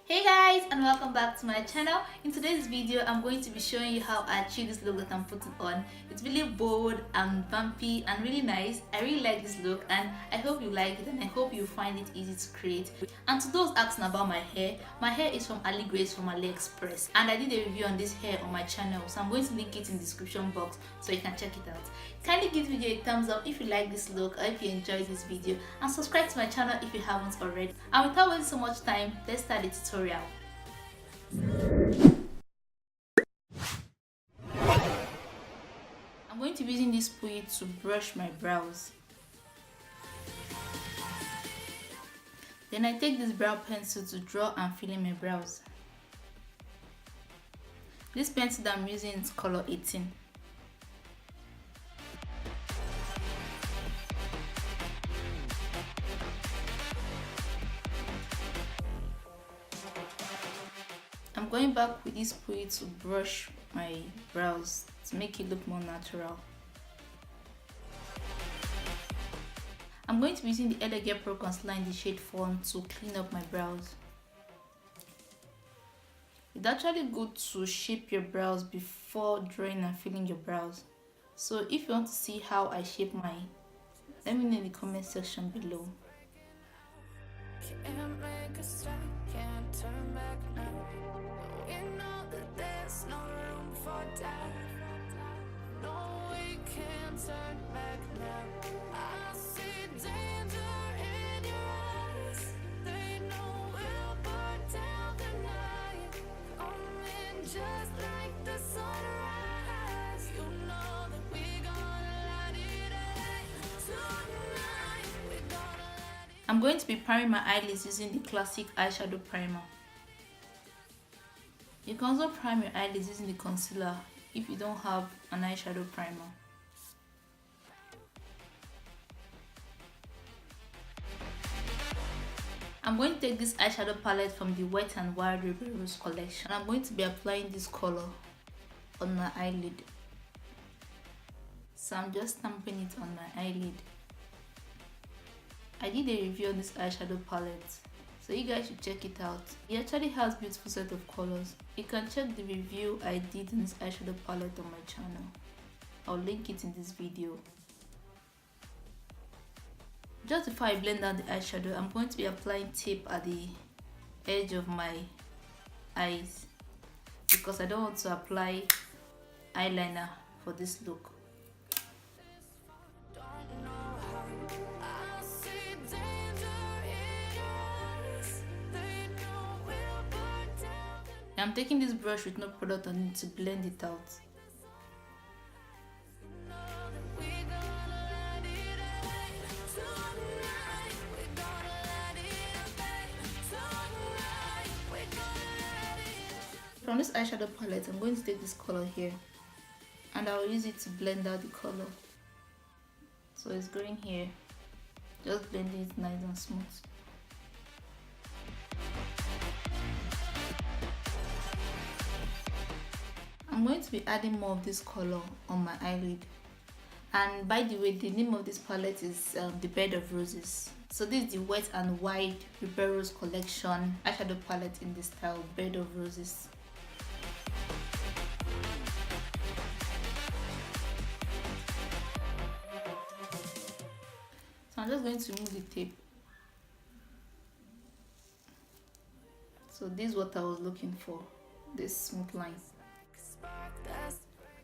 Hey guys, and welcome back to my channel. In today's video I'm going to be showing you how I achieve this look that I'm putting on. It's really bold and vampy and really nice. I really like this look and I hope you like it and I hope you find it easy to create. And to those asking about my hair is from Aligrace from Aliexpress, and I did a review on this hair on my channel, so I'm going to link it in the description box so you can check it out. Kindly give this video a thumbs up if you like this look or if you enjoyed this video, and subscribe to my channel if you haven't already. And without wasting so much time, let's start the tutorial. I'm going to be using this spoolie to brush my brows. Then I take this brow pencil to draw and fill in my brows. This pencil that I'm using is color 18. I'm going back with this spoolie to brush my brows to make it look more natural. I'm going to be using the Eyelooks Pro Concealer in the shade Fawn to clean up my brows. It's actually good to shape your brows before drawing and filling your brows. So if you want to see how I shape mine, let me know in the comment section below. Can't make a stop, can't turn back now. We know that there's no room for doubt. No, we can't turn back now. I see danger in your eyes. They know we'll burn down the night. Coming just like the sunrise. You know that we gonna light it up tonight. We gonna light it. I'm going to be priming my eyelids using the classic eyeshadow primer. You can also prime your eyelids using the concealer if you don't have an eyeshadow primer. I'm going to take this eyeshadow palette from the Wet n Wild Ruby Rose collection, and I'm going to be applying this color on my eyelid. So I'm just stamping it on my eyelid. I did a review on this eyeshadow palette, so you guys should check it out. It actually has a beautiful set of colors. You can check the review I did on this eyeshadow palette on my channel. I'll link it in this video. Just before I blend out the eyeshadow, I'm going to be applying tape at the edge of my eyes because I don't want to apply eyeliner for this look. I'm taking this brush with no product on it to blend it out. From this eyeshadow palette, I'm going to take this color here and I'll use it to blend out the color. So it's going here, just blending it nice and smooth. I'm going to be adding more of this color on my eyelid. And by the way, the name of this palette is the Bed of Roses. So this is the Wet n Wild Ruby Rose collection eyeshadow palette in the style Bed of Roses. So I'm just going to remove the tape. So this is what I was looking for, this smooth line.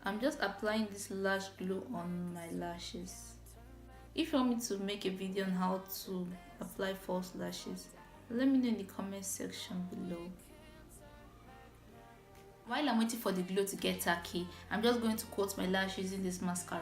I'm just applying this lash glue on my lashes. If you want me to make a video on how to apply false lashes, let me know in the comment section below. While I'm waiting for the glue to get tacky, I'm just going to coat my lashes using this mascara.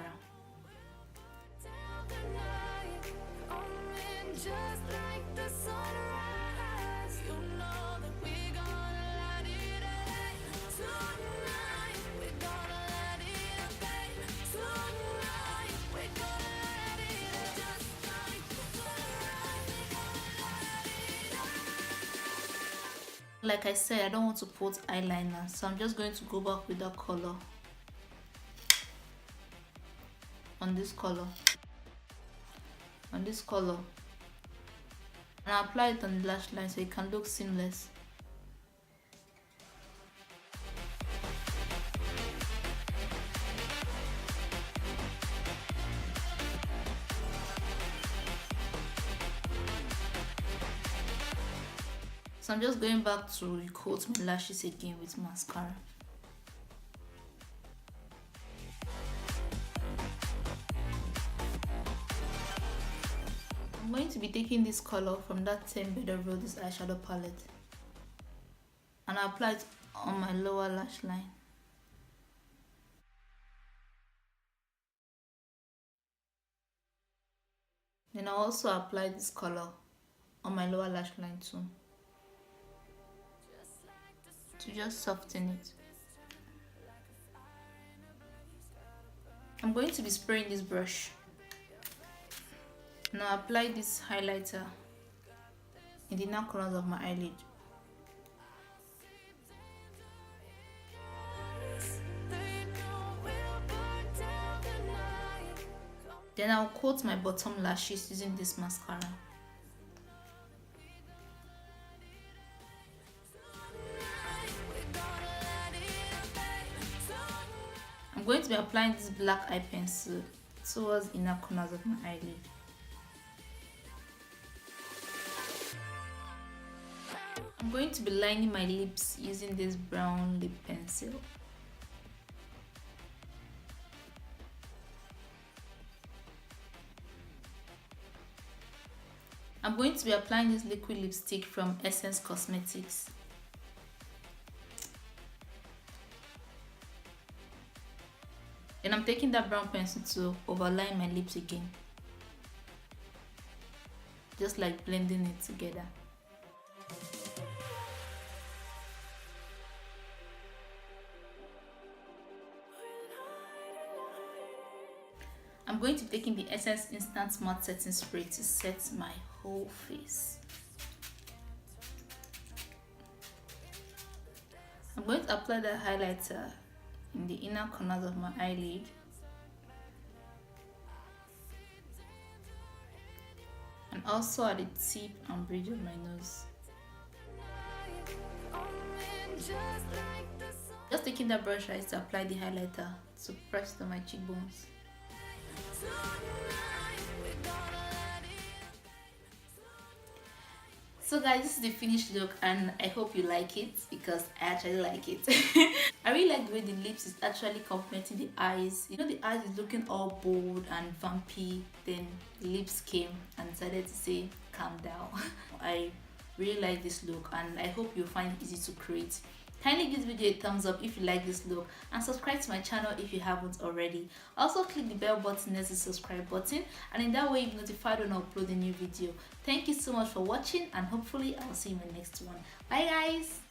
Like I said, I don't want to put eyeliner, so I'm just going to go back with that color on this color, and I apply it on the lash line so it can look seamless. So I'm just going back to coat my lashes again with mascara. I'm going to be taking this color from that 10 Better Road, this eyeshadow palette, and I apply it on my lower lash line. Then I also apply this color on my lower lash line too, to just soften it. I'm going to be spraying this brush. Now apply this highlighter in the inner corners of my eyelid. Then I'll coat my bottom lashes using this mascara. I'm going to be applying this black eye pencil towards the inner corners of my eyelid. I'm going to be lining my lips using this brown lip pencil. I'm going to be applying this liquid lipstick from Essence Cosmetics. And I'm taking that brown pencil to overline my lips again. Just like blending it together. I'm going to be taking the Essence Instant Matte Setting Spray to set my whole face. I'm going to apply the highlighter in the inner corners of my eyelid. And also at the tip and bridge of my nose. Just taking that brush right to apply the highlighter to press to my cheekbones. So guys, this is the finished look and I hope you like it because I actually like it. I really like the way the lips is actually complementing the eyes. You know, the eyes is looking all bold and vampy, then the lips came and decided to say calm down. I really like this look and I hope you find it easy to create. Kindly give this video a thumbs up if you like this look and subscribe to my channel if you haven't already. Also click the bell button next to the subscribe button and in that way you'll be notified when I upload a new video. Thank you so much for watching and hopefully I will see you in my next one. Bye guys!